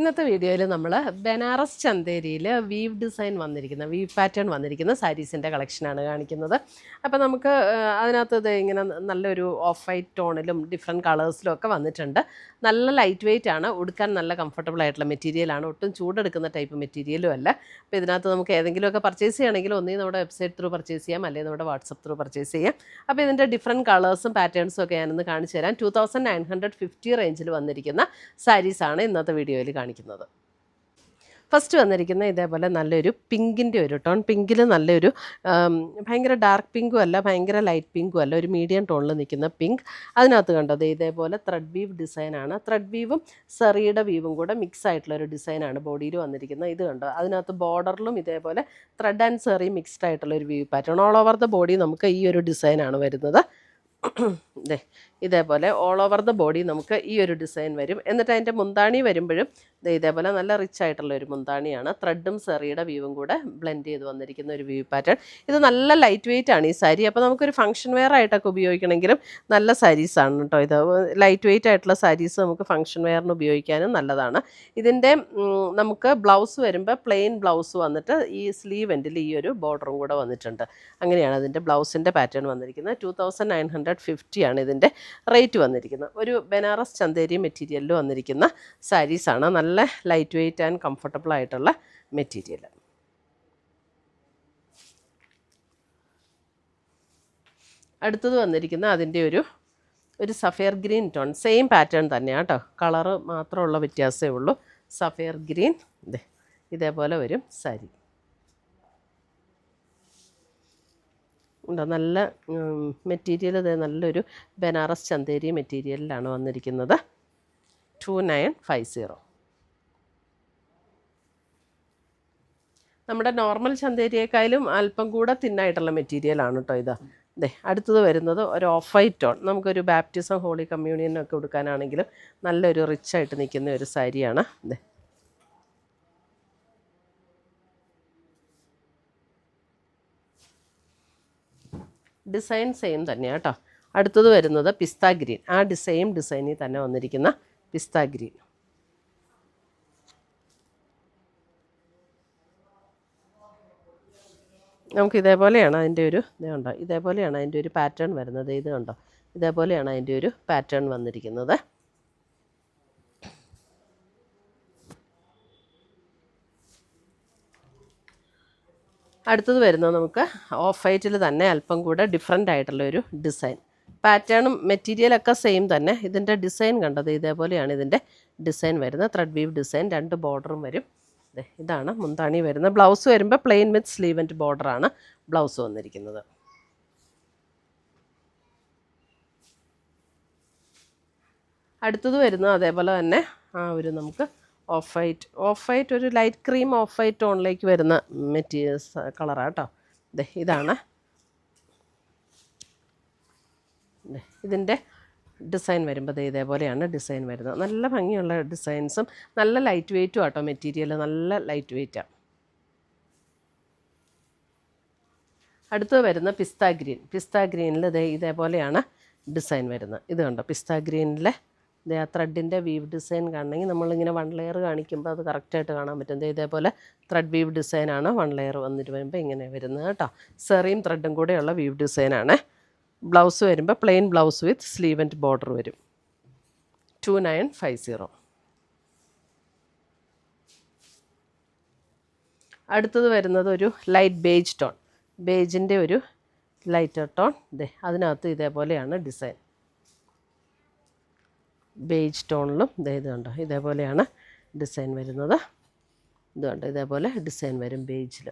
ഇന്നത്തെ വീഡിയോയിൽ നമ്മൾ ബനാറസ് ചന്തേരിയിൽ വീവ് ഡിസൈൻ വന്നിരിക്കുന്ന വീവ് പാറ്റേൺ വന്നിരിക്കുന്ന സാരീസിൻ്റെ കളക്ഷനാണ് കാണിക്കുന്നത്. അപ്പോൾ നമുക്ക് അതിനകത്ത് ഇത് ഇങ്ങനെ നല്ലൊരു ഓഫ് വൈറ്റ് ടോണിലും ഡിഫറെൻറ്റ് കളേഴ്സിലും ഒക്കെ വന്നിട്ടുണ്ട്. നല്ല ലൈറ്റ് വെയിറ്റ് ആണ്, ഉടുക്കാൻ നല്ല കംഫർട്ടബിൾ ആയിട്ടുള്ള മെറ്റീരിയലാണ്, ഒട്ടും ചൂടെടുക്കുന്ന ടൈപ്പ് മെറ്റീരിയലും അല്ല. അപ്പോൾ ഇതിനകത്ത് നമുക്ക് ഏതെങ്കിലുമൊക്കെ പർച്ചേസ് ചെയ്യണമെങ്കിൽ ഒന്നീ നമ്മുടെ വെബ്സൈറ്റ് ത്രൂ പർച്ചേസ് ചെയ്യാം, അല്ലെങ്കിൽ നമ്മുടെ വാട്സപ്പ് ത്രൂ പർച്ചേസ് ചെയ്യാം. അപ്പോൾ ഇതിൻ്റെ ഡിഫറെൻറ്റ് കളേഴ്സും പാറ്റേൺസും ഒക്കെ ഞാനൊന്ന് കാണിച്ചു തരാം. 2950 റേഞ്ചിൽ വന്നിരിക്കുന്ന സാരീസാണ് ഇന്നത്തെ വീഡിയോയിൽ കാണിക്കുന്നത്. ഫസ്റ്റ് വന്നിരിക്കുന്ന ഇതേപോലെ നല്ലൊരു പിങ്കിൻ്റെ ഒരു ടോൺ, പിങ്കിൽ നല്ലൊരു ഭയങ്കര ഡാർക്ക് പിങ്കും അല്ല ഭയങ്കര ലൈറ്റ് പിങ്കും അല്ല, ഒരു മീഡിയം ടോണിൽ നിൽക്കുന്ന പിങ്ക്. അതിനകത്ത് കണ്ടത് ഇതേപോലെ ത്രെഡ് വീവ് ഡിസൈനാണ്. ത്രെഡ് വീവും സെറിയുടെ വീവും കൂടെ മിക്സ് ആയിട്ടുള്ളൊരു ഡിസൈനാണ് ബോഡിയിൽ വന്നിരിക്കുന്നത്. ഇത് കണ്ടോ, അതിനകത്ത് ബോർഡറിലും ഇതേപോലെ ത്രെഡ് ആൻഡ് സെറി മിക്സ്ഡ് ആയിട്ടുള്ളൊരു weave pattern. All over the body നമുക്ക് ഈ ഒരു ഡിസൈനാണ് വരുന്നത്. ഇതേപോലെ ഓൾ ഓവർ ദ ബോഡി നമുക്ക് ഈ ഒരു ഡിസൈൻ വരും. എന്നിട്ട് അതിൻ്റെ മുന്താണി വരുമ്പോഴും ഇതേപോലെ നല്ല റിച്ച് ആയിട്ടുള്ള ഒരു മുന്താണിയാണ്. ത്രെഡും സെറിയുടെ വ്യൂവും കൂടെ ബ്ലെൻഡ് ചെയ്ത് വന്നിരിക്കുന്ന ഒരു വ്യൂ പാറ്റേൺ. ഇത് നല്ല ലൈറ്റ് വെയിറ്റ് ആണ് ഈ സാരി. അപ്പോൾ നമുക്കൊരു ഫംഗ്ഷൻ വെയർ ആയിട്ടൊക്കെ ഉപയോഗിക്കണമെങ്കിലും നല്ല സാരീസാണ് കേട്ടോ. ഇത് ലൈറ്റ് വെയിറ്റ് ആയിട്ടുള്ള സാരീസ് നമുക്ക് ഫംഗ്ഷൻ വെയറിന് ഉപയോഗിക്കാനും നല്ലതാണ്. ഇതിൻ്റെ നമുക്ക് ബ്ലൗസ് വരുമ്പോൾ പ്ലെയിൻ ബ്ലൗസ് വന്നിട്ട് ഈ സ്ലീവ് എൻഡിൽ ഈ ഒരു ബോർഡറും കൂടെ വന്നിട്ടുണ്ട്. അങ്ങനെയാണ് അതിൻ്റെ ബ്ലൗസിൻ്റെ പാറ്റേൺ വന്നിരിക്കുന്നത്. 2950 ആണ് ഇതിൻ്റെ റേറ്റ് വന്നിരിക്കുന്നത്. ഒരു ബനാറസ് ചന്തേരി മെറ്റീരിയലിൽ വന്നിരിക്കുന്ന സാരീസാണ്. നല്ല ലൈറ്റ് വെയിറ്റ് ആൻഡ് കംഫർട്ടബിൾ ആയിട്ടുള്ള മെറ്റീരിയൽ. അടുത്തത് വന്നിരിക്കുന്ന അതിൻ്റെ ഒരു sapphire green tone, same pattern തന്നെയാണ് കേട്ടോ, കളറ് മാത്രമുള്ള വ്യത്യാസമേ ഉള്ളൂ. സഫയർ ഗ്രീൻ ഇതേപോലെ വരും സാരി. ഉണ്ടോ, നല്ല മെറ്റീരിയൽ. ഇത് നല്ലൊരു ബനാറസ് ചന്തേരി മെറ്റീരിയലിലാണ് വന്നിരിക്കുന്നത്. 2950. നമ്മുടെ നോർമൽ ചന്തേരിയേക്കാളും അല്പം കൂടെ തിന്നായിട്ടുള്ള മെറ്റീരിയലാണ് കേട്ടോ ഇത്. അടുത്തത് വരുന്നത് ഒരു ഓഫ് വൈറ്റ് ടോൺ. നമുക്കൊരു ബാപ്റ്റിസം ഹോളി കമ്മ്യൂണിയനൊക്കെ കൊടുക്കാനാണെങ്കിലും നല്ലൊരു റിച്ചായിട്ട് നിൽക്കുന്ന ഒരു സാരിയാണ്. ഡിസൈൻ സെയിം തന്നെയാണ് കേട്ടോ. അടുത്തത് വരുന്നത് പിസ്ത ഗ്രീൻ. ആ സെയിം ഡിസൈനിൽ തന്നെ വന്നിരിക്കുന്ന പിസ്ത ഗ്രീൻ. നമുക്ക് ഇതേപോലെയാണ് അതിൻ്റെ ഇതുണ്ടോ, ഇതേപോലെയാണ് അതിൻ്റെ ഒരു പാറ്റേൺ വരുന്നത്. ഇത് കണ്ടോ, ഇതേപോലെയാണ് അതിൻ്റെ ഒരു പാറ്റേൺ വന്നിരിക്കുന്നത്. അടുത്തത് വരുന്നത് നമുക്ക് ഓഫ് വൈറ്റിൽ തന്നെ അല്പം കൂടെ ഡിഫറെൻ്റ് ആയിട്ടുള്ളൊരു ഡിസൈൻ. പാറ്റേണും മെറ്റീരിയലൊക്കെ സെയിം തന്നെ. ഇതിൻ്റെ ഡിസൈൻ കണ്ടത് ഇതേപോലെയാണ് ഇതിൻ്റെ ഡിസൈൻ വരുന്നത്. ത്രെഡ് വീവ് ഡിസൈൻ, 2 ബോർഡറും വരും. ഇതാണ് മുന്താണി വരുന്നത്. ബ്ലൗസ് വരുമ്പോൾ പ്ലെയിൻ വിത്ത് സ്ലീവ് ആൻഡ് ബോർഡറാണ് ബ്ലൗസ് വന്നിരിക്കുന്നത്. അടുത്തത് വരുന്നത് അതേപോലെ തന്നെ നമുക്ക് ഓഫ് വൈറ്റ് ഒരു ലൈറ്റ് ക്രീം ഓഫ് വൈറ്റ് ടോണിലേക്ക് വരുന്ന കളറാണ് കേട്ടോ. ഇതാണ് ഇതിൻ്റെ ഡിസൈൻ വരുമ്പോൾ ഇതേപോലെയാണ് ഡിസൈൻ വരുന്നത്. നല്ല ഭംഗിയുള്ള ഡിസൈൻസും നല്ല ലൈറ്റ് വെയ്റ്റും ആട്ടോ മെറ്റീരിയൽ, നല്ല ലൈറ്റ് വെയ്റ്റാണ്. അടുത്തത് വരുന്ന പിസ്ത ഗ്രീൻ. പിസ്ത ഗ്രീനിൽ ഇതേപോലെയാണ് ഡിസൈൻ വരുന്നത്. ഇത് കണ്ടോ, പിസ്ത ഗ്രീനിലെ ആ ത്രെഡിൻ്റെ വീവ് ഡിസൈൻ കാണണമെങ്കിൽ നമ്മളിങ്ങനെ 1 ലെയർ കാണിക്കുമ്പോൾ അത് കറക്റ്റായിട്ട് കാണാൻ പറ്റും. ഇതേപോലെ ത്രെഡ് വീവ് ഡിസൈനാണ് 1 ലെയർ വന്നിട്ട് വരുമ്പോൾ ഇങ്ങനെ വരുന്നത് കേട്ടോ. സെറിയും ത്രെഡും കൂടെയുള്ള വീവ് ഡിസൈനാണ്. ബ്ലൗസ് വരുമ്പോൾ plain blouse with sleeve and border വരും. 2950. അടുത്തത് വരുന്നത് ഒരു ലൈറ്റ് ബേജ് ടോൺ. ബേജിൻ്റെ ഒരു ലൈറ്റർ ടോൺ. അതിനകത്ത് ഇതേപോലെയാണ് ഡിസൈൻ. ബേജ് ടോണിലും ഇത് കണ്ടോ, ഇതേപോലെയാണ് ഡിസൈൻ വരുന്നത്. ഇത് കണ്ടോ, ഇതേപോലെ ഡിസൈൻ വരും ബേജിൽ.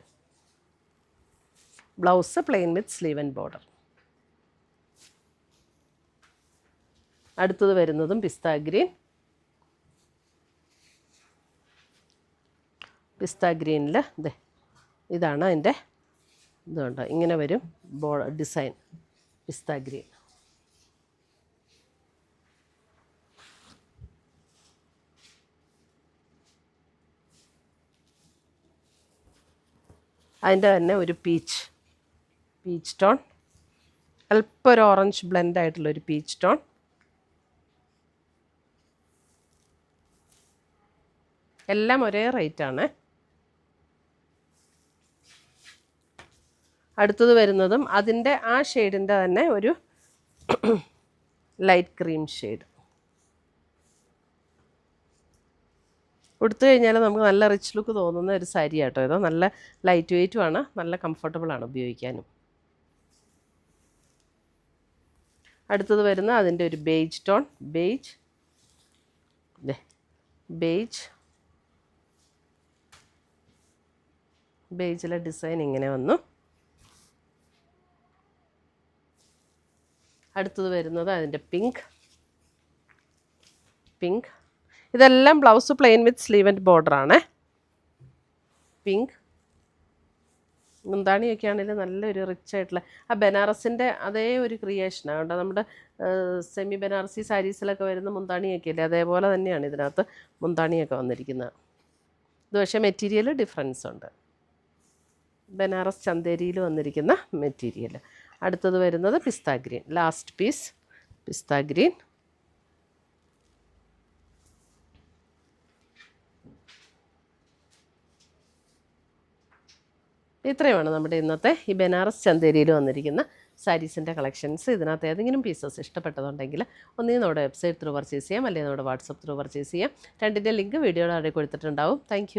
Blouse plain with sleeve and border. അടുത്തത് വരുന്നതും പിസ്ത ഗ്രീൻ. പിസ്ത ഗ്രീനിൽ ഇതാണ് അതിൻ്റെ ഇതുണ്ട്, ഇങ്ങനെ വരും ഡിസൈൻ. പിസ്ത ഗ്രീൻ. അതിൻ്റെ തന്നെ ഒരു പീച്ച് ടോൺ, അല്പം ഒരു ഓറഞ്ച് ബ്ലെൻഡ് ആയിട്ടുള്ളൊരു പീച്ച് ടോൺ. എല്ലാം ഒരേ റേറ്റാണ്. അടുത്തത് വരുന്നതും അതിൻ്റെ ആ ഷെയ്ഡിൻ്റെ തന്നെ ഒരു ലൈറ്റ് ക്രീം ഷെയ്ഡ്. ഉടുത്തു കഴിഞ്ഞാൽ നമുക്ക് നല്ല റിച്ച് ലുക്ക് തോന്നുന്ന ഒരു സാരി ആട്ടോ ഇത്. നല്ല ലൈറ്റ് വെയ്റ്റുമാണ്, നല്ല കംഫർട്ടബിളാണ് ഉപയോഗിക്കാനും. അടുത്തത് വരുന്ന അതിൻ്റെ ഒരു ബേജ് ടോൺ, ബേജിലെ ഡിസൈൻ ഇങ്ങനെ വന്നു. അടുത്തത് വരുന്നത് അതിൻ്റെ പിങ്ക്. ഇതെല്ലാം blouse plain with sleeve and ബോർഡറാണ്. പിങ്ക് മുന്താണിയൊക്കെ ആണെങ്കിൽ നല്ലൊരു റിച്ച് ആയിട്ടുള്ള ആ ബനാറസിൻ്റെ അതേ ഒരു ക്രിയേഷനാണ് കേട്ടോ. നമ്മുടെ സെമി ബനാറസി സാരീസിലൊക്കെ വരുന്ന മുന്താണിയൊക്കെ ഇല്ലേ, അതേപോലെ തന്നെയാണ് ഇതിനകത്ത് മുന്താണിയൊക്കെ വന്നിരിക്കുന്നത്. ഇത് പക്ഷേ മെറ്റീരിയൽ ഡിഫറൻസ് ഉണ്ട്. ബനാറസ് ചന്തേരിയിൽ വന്നിരിക്കുന്ന മെറ്റീരിയൽ. അടുത്തത് വരുന്നത് പിസ്ത ഗ്രീൻ, ലാസ്റ്റ് പീസ് പിസ്ത ഗ്രീൻ. ഇത്രയുമാണ് നമ്മുടെ ഇന്നത്തെ ഈ ബനാറസ് ചന്തേരിയിൽ വന്നിരിക്കുന്ന സാരീസിൻ്റെ കളക്ഷൻസ്. ഇതിനകത്ത് ഏതെങ്കിലും പീസസ് ഇഷ്ടപ്പെട്ടതുണ്ടെങ്കിൽ ഒന്നുകിൽ നമ്മുടെ വെബ്സൈറ്റ് ത്രൂ പർച്ചേസ് ചെയ്യാം, അല്ലെങ്കിൽ നമ്മുടെ വാട്സപ്പ് ത്രൂ പർച്ചേസ് ചെയ്യാം. രണ്ടിൻ്റെ ലിങ്ക് വീഡിയോയുടെ അവിടെ കൊടുത്തിട്ടുണ്ടാവും. താങ്ക്